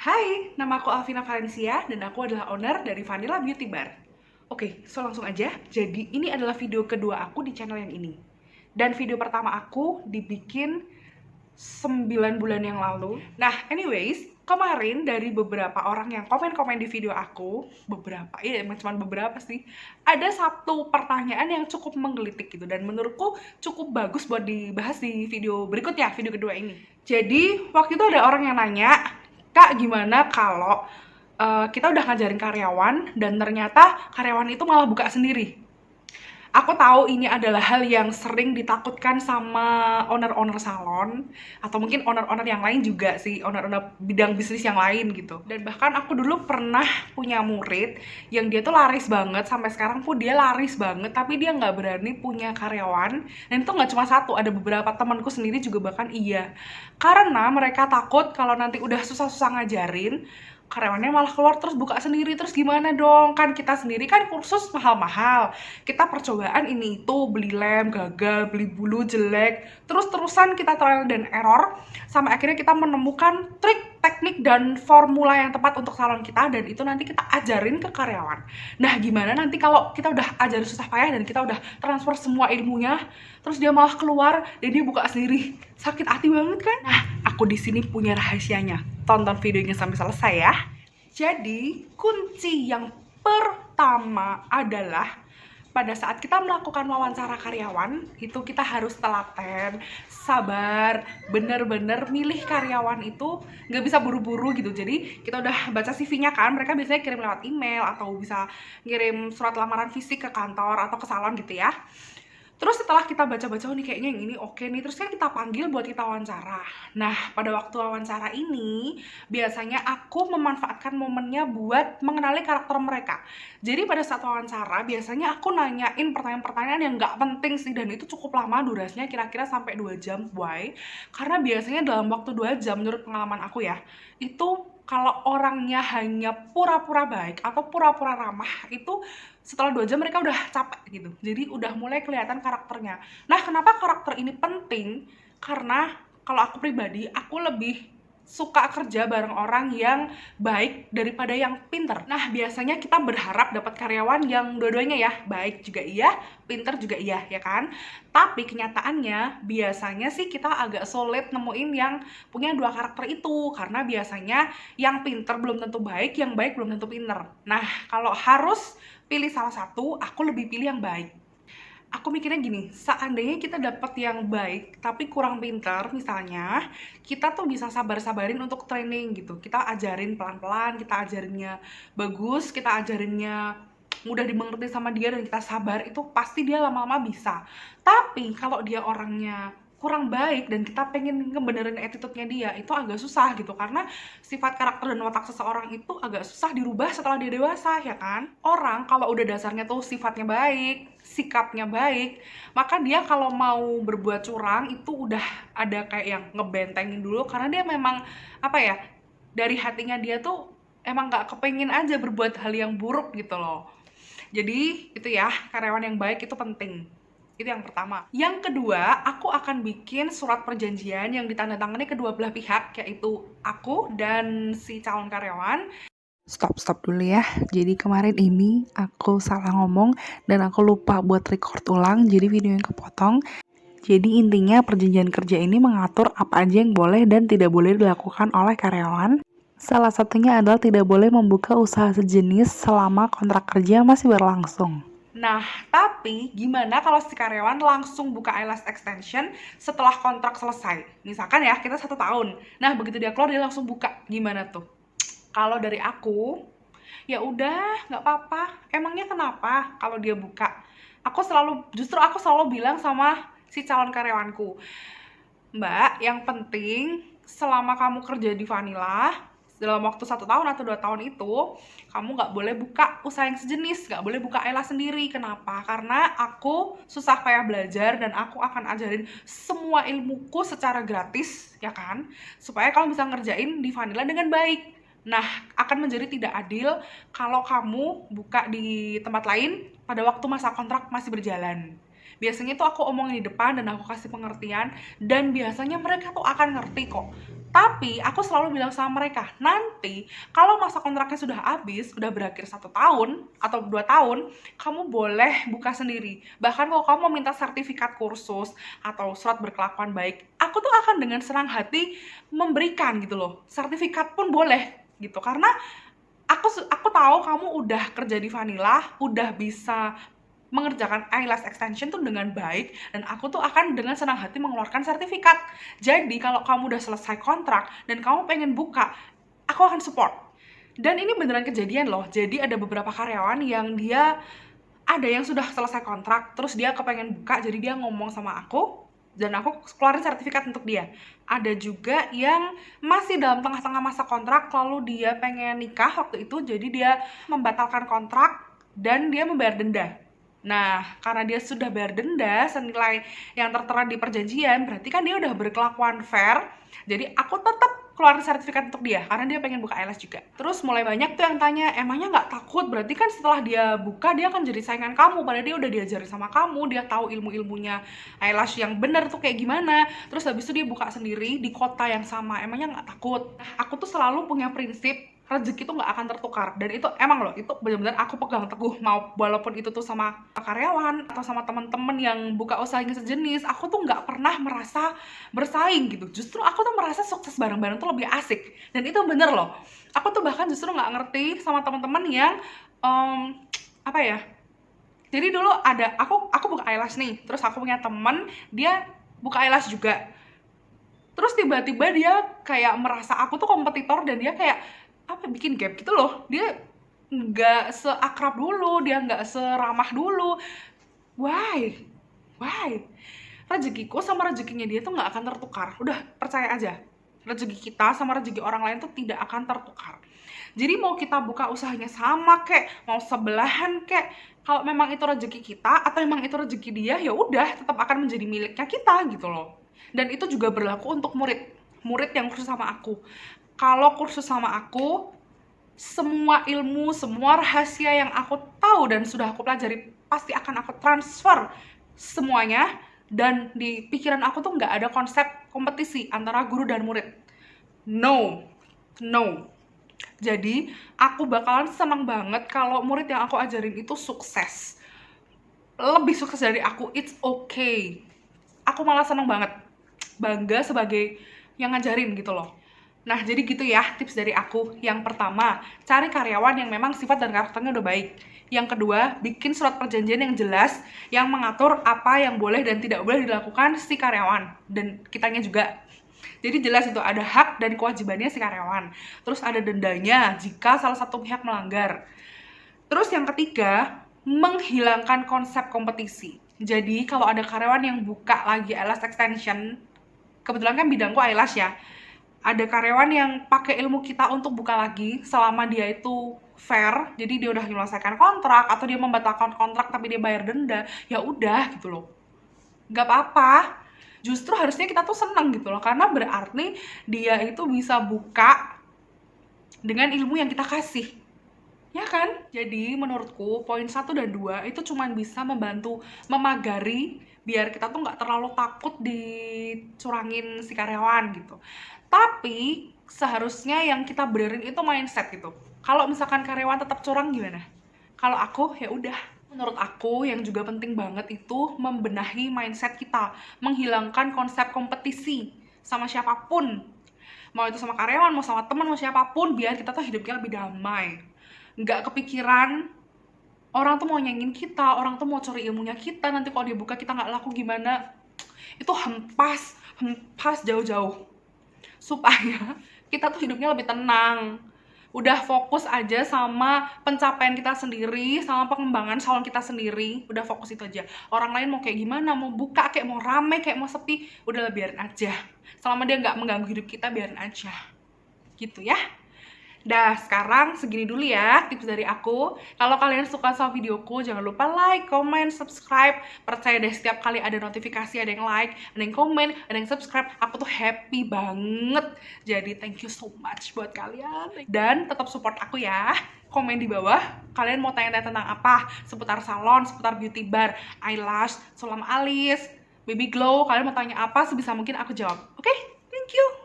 Hai, nama aku Alvina Valencia dan aku adalah owner dari Vanilla Beauty Bar. Oke, so langsung aja. Jadi ini adalah video kedua aku di channel yang ini. Dan video pertama aku dibikin 9 bulan yang lalu. Nah, anyways, kemarin dari beberapa orang yang komen-komen di video aku, emang cuma beberapa sih, ada satu pertanyaan yang cukup menggelitik gitu dan menurutku cukup bagus buat dibahas di video berikutnya, video kedua ini. Jadi, waktu itu ada orang yang nanya, Kak, gimana kalau kita udah ngajarin karyawan dan ternyata karyawan itu malah buka sendiri? Aku tahu ini adalah hal yang sering ditakutkan sama owner-owner salon atau mungkin owner-owner yang lain juga sih, owner-owner bidang bisnis yang lain gitu. Dan bahkan aku dulu pernah punya murid yang dia tuh laris banget, sampai sekarang pun dia laris banget, tapi dia nggak berani punya karyawan. Dan itu nggak cuma satu, ada beberapa temanku sendiri juga bahkan iya. Karena mereka takut kalau nanti udah susah-susah ngajarin, karyawannya malah keluar terus buka sendiri, terus gimana dong? Kan kita sendiri kan kursus mahal-mahal, kita percobaan ini itu, beli lem gagal, beli bulu jelek, terus-terusan kita trial dan error sampai akhirnya kita menemukan trik, teknik, dan formula yang tepat untuk salon kita, dan itu nanti kita ajarin ke karyawan. Nah, gimana nanti kalau kita udah ajarin susah payah dan kita udah transfer semua ilmunya, terus dia malah keluar dan dia buka sendiri? Sakit hati banget kan? Nah, aku di sini punya rahasianya. Tonton videonya sampai selesai ya. Jadi, kunci yang pertama adalah pada saat kita melakukan wawancara karyawan, itu kita harus telaten, sabar, bener-bener milih karyawan itu nggak bisa buru-buru gitu. Jadi kita udah baca CV-nya kan, mereka biasanya kirim lewat email atau bisa ngirim surat lamaran fisik ke kantor atau ke salon gitu ya. Terus setelah kita baca-baca, oh nih kayaknya yang ini oke nih, terus kan kita panggil buat kita wawancara. Nah, pada waktu wawancara ini, biasanya aku memanfaatkan momennya buat mengenali karakter mereka. Jadi pada saat wawancara, biasanya aku nanyain pertanyaan-pertanyaan yang nggak penting sih, dan itu cukup lama durasinya, kira-kira sampai 2 jam. Why? Karena biasanya dalam waktu 2 jam, menurut pengalaman aku ya, itu kalau orangnya hanya pura-pura baik atau pura-pura ramah, itu setelah 2 jam mereka udah capek gitu. Jadi udah mulai kelihatan karakternya. Nah, kenapa karakter ini penting? Karena kalau aku pribadi, aku lebih suka kerja bareng orang yang baik daripada yang pinter. Nah, biasanya kita berharap dapat karyawan yang dua-duanya ya, baik juga iya, pinter juga iya, ya kan? Tapi kenyataannya biasanya sih kita agak sulit nemuin yang punya dua karakter itu, karena biasanya yang pinter belum tentu baik, yang baik belum tentu pinter. Nah, kalau harus pilih salah satu, aku lebih pilih yang baik. Aku mikirnya gini, seandainya kita dapat yang baik tapi kurang pintar misalnya, kita tuh bisa sabar-sabarin untuk training gitu. Kita ajarin pelan-pelan, kita ajarinnya bagus, kita ajarinnya mudah dimengerti sama dia, dan kita sabar, itu pasti dia lama-lama bisa. Tapi kalau dia orangnya kurang baik dan kita pengen ngebenerin attitude-nya dia, itu agak susah gitu, karena sifat karakter dan watak seseorang itu agak susah dirubah setelah dia dewasa, ya kan? Orang kalau udah dasarnya tuh sifatnya baik, sikapnya baik, maka dia kalau mau berbuat curang itu udah ada kayak yang ngebentengin dulu, karena dia memang apa ya, dari hatinya dia tuh emang nggak kepengin aja berbuat hal yang buruk gitu loh. Jadi itu ya, karyawan yang baik itu penting. Itu yang pertama. Yang kedua, aku akan bikin surat perjanjian yang ditandatangani kedua belah pihak, yaitu aku dan si calon karyawan. Stop dulu ya. Jadi kemarin ini aku salah ngomong dan aku lupa buat record ulang, jadi video yang kepotong. Jadi intinya perjanjian kerja ini mengatur apa aja yang boleh dan tidak boleh dilakukan oleh karyawan. Salah satunya adalah tidak boleh membuka usaha sejenis selama kontrak kerja masih berlangsung. Nah, tapi gimana kalau si karyawan langsung buka eyelash extension setelah kontrak selesai? Misalkan ya, kita 1 tahun. Nah, begitu dia keluar, dia langsung buka. Gimana tuh? Kalau dari aku, ya udah, nggak apa-apa. Emangnya kenapa kalau dia buka? Justru aku selalu bilang sama si calon karyawanku, Mbak, yang penting selama kamu kerja di Vanilla, dalam waktu 1 tahun atau 2 tahun itu, kamu nggak boleh buka usaha yang sejenis, nggak boleh buka eyelash sendiri. Kenapa? Karena aku susah payah belajar dan aku akan ajarin semua ilmuku secara gratis, ya kan? Supaya kamu bisa ngerjain di Vanilla dengan baik. Nah, akan menjadi tidak adil kalau kamu buka di tempat lain pada waktu masa kontrak masih berjalan. Biasanya tuh aku omongin di depan dan aku kasih pengertian, dan biasanya mereka tuh akan ngerti kok. Tapi aku selalu bilang sama mereka, nanti kalau masa kontraknya sudah habis, udah berakhir 1 tahun atau 2 tahun, kamu boleh buka sendiri. Bahkan kalau kamu mau minta sertifikat kursus atau surat berkelakuan baik, aku tuh akan dengan senang hati memberikan gitu loh. Sertifikat pun boleh gitu, karena aku tahu kamu udah kerja di Vanilla, udah bisa mengerjakan eyelash extension tuh dengan baik, dan aku tuh akan dengan senang hati mengeluarkan sertifikat. Jadi kalau kamu udah selesai kontrak dan kamu pengen buka, aku akan support. Dan ini beneran kejadian loh. Jadi ada beberapa karyawan yang dia ada yang sudah selesai kontrak, terus dia kepengen buka, jadi dia ngomong sama aku, dan aku keluarin sertifikat untuk dia. Ada juga yang masih dalam tengah-tengah masa kontrak, lalu dia pengen nikah waktu itu, jadi dia membatalkan kontrak dan dia membayar denda. Nah, karena dia sudah bayar denda senilai yang tertera di perjanjian, berarti kan dia udah berkelakuan fair. Jadi aku tetap keluarin sertifikat untuk dia, karena dia pengen buka eyelash juga. Terus mulai banyak tuh yang tanya, emangnya nggak takut? Berarti kan setelah dia buka, dia akan jadi saingan kamu. Padahal dia udah diajarin sama kamu, dia tahu ilmu-ilmunya eyelash yang bener tuh kayak gimana. Terus habis itu dia buka sendiri di kota yang sama, emangnya nggak takut? Aku tuh selalu punya prinsip, rezeki itu nggak akan tertukar, dan itu emang loh, itu benar-benar aku pegang teguh. Mau walaupun itu tuh sama karyawan atau sama teman-teman yang buka usahanya sejenis, aku tuh nggak pernah merasa bersaing gitu. Justru aku tuh merasa sukses bareng-bareng tuh lebih asik, dan itu bener loh. Aku tuh bahkan justru nggak ngerti sama teman-teman yang apa ya, jadi dulu ada aku buka eyelash nih, terus aku punya temen dia buka eyelash juga. Terus tiba-tiba dia kayak merasa aku tuh kompetitor, dan dia kayak apa, bikin gap gitu loh. Dia nggak seakrab dulu, dia nggak seramah dulu. Why? Rezekiku sama rezekinya dia tuh nggak akan tertukar. Udah, percaya aja. Rezeki kita sama rezeki orang lain tuh tidak akan tertukar. Jadi mau kita buka usahanya sama kek, mau sebelahan kek, kalau memang itu rezeki kita atau memang itu rezeki dia, ya udah tetap akan menjadi miliknya kita gitu loh. Dan itu juga berlaku untuk murid yang kursus sama aku. Kalau kursus sama aku, semua ilmu, semua rahasia yang aku tahu dan sudah aku pelajari pasti akan aku transfer semuanya. Dan di pikiran aku tuh nggak ada konsep kompetisi antara guru dan murid. No. Jadi aku bakalan senang banget kalau murid yang aku ajarin itu sukses, lebih sukses dari aku. It's okay. Aku malah senang banget, bangga sebagai yang ngajarin gitu loh. Nah, jadi gitu ya tips dari aku. Yang pertama, cari karyawan yang memang sifat dan karakternya udah baik. Yang kedua, bikin surat perjanjian yang jelas, yang mengatur apa yang boleh dan tidak boleh dilakukan si karyawan, dan kitanya juga. Jadi jelas itu, ada hak dan kewajibannya si karyawan. Terus ada dendanya jika salah satu pihak melanggar. Terus yang ketiga, menghilangkan konsep kompetisi. Jadi kalau ada karyawan yang buka lagi eyelash extension, kebetulan kan bidangku eyelash ya, ada karyawan yang pakai ilmu kita untuk buka lagi selama dia itu fair, jadi dia udah menyelesaikan kontrak atau dia membatalkan kontrak tapi dia bayar denda, ya udah gitu loh, nggak apa-apa. Justru harusnya kita tuh seneng gitu loh, karena berarti dia itu bisa buka dengan ilmu yang kita kasih, ya kan? Jadi menurutku poin 1 dan 2 itu cuman bisa membantu memagari biar kita tuh nggak terlalu takut dicurangin si karyawan gitu. Tapi seharusnya yang kita benerin itu mindset gitu. Kalau misalkan karyawan tetap curang gimana? Kalau aku ya udah. Menurut aku yang juga penting banget itu membenahi mindset kita, menghilangkan konsep kompetisi sama siapapun. Mau itu sama karyawan, mau sama teman, mau siapapun, biar kita tuh hidupnya lebih damai. Nggak kepikiran orang tuh mau nyanyiin kita, orang tuh mau curi ilmunya kita, nanti kalau dia buka kita nggak laku gimana. Itu hempas jauh-jauh, supaya kita tuh hidupnya lebih tenang. Udah fokus aja sama pencapaian kita sendiri, sama pengembangan salon kita sendiri. Udah fokus itu aja. Orang lain mau kayak gimana, mau buka kayak mau rame kayak mau sepi, udah biarin aja. Selama dia nggak mengganggu hidup kita, biarin aja. Gitu ya. Dah, sekarang segini dulu ya tips dari aku. Kalau kalian suka sama videoku, jangan lupa like, comment, subscribe. Percaya deh, setiap kali ada notifikasi, ada yang like, ada yang comment, ada yang subscribe, aku tuh happy banget. Jadi thank you so much buat kalian. Dan tetap support aku ya. Komen di bawah, kalian mau tanya-tanya tentang apa? Seputar salon, seputar beauty bar, eyelash, sulam alis, baby glow. Kalian mau tanya apa, sebisa mungkin aku jawab. Oke? Thank you.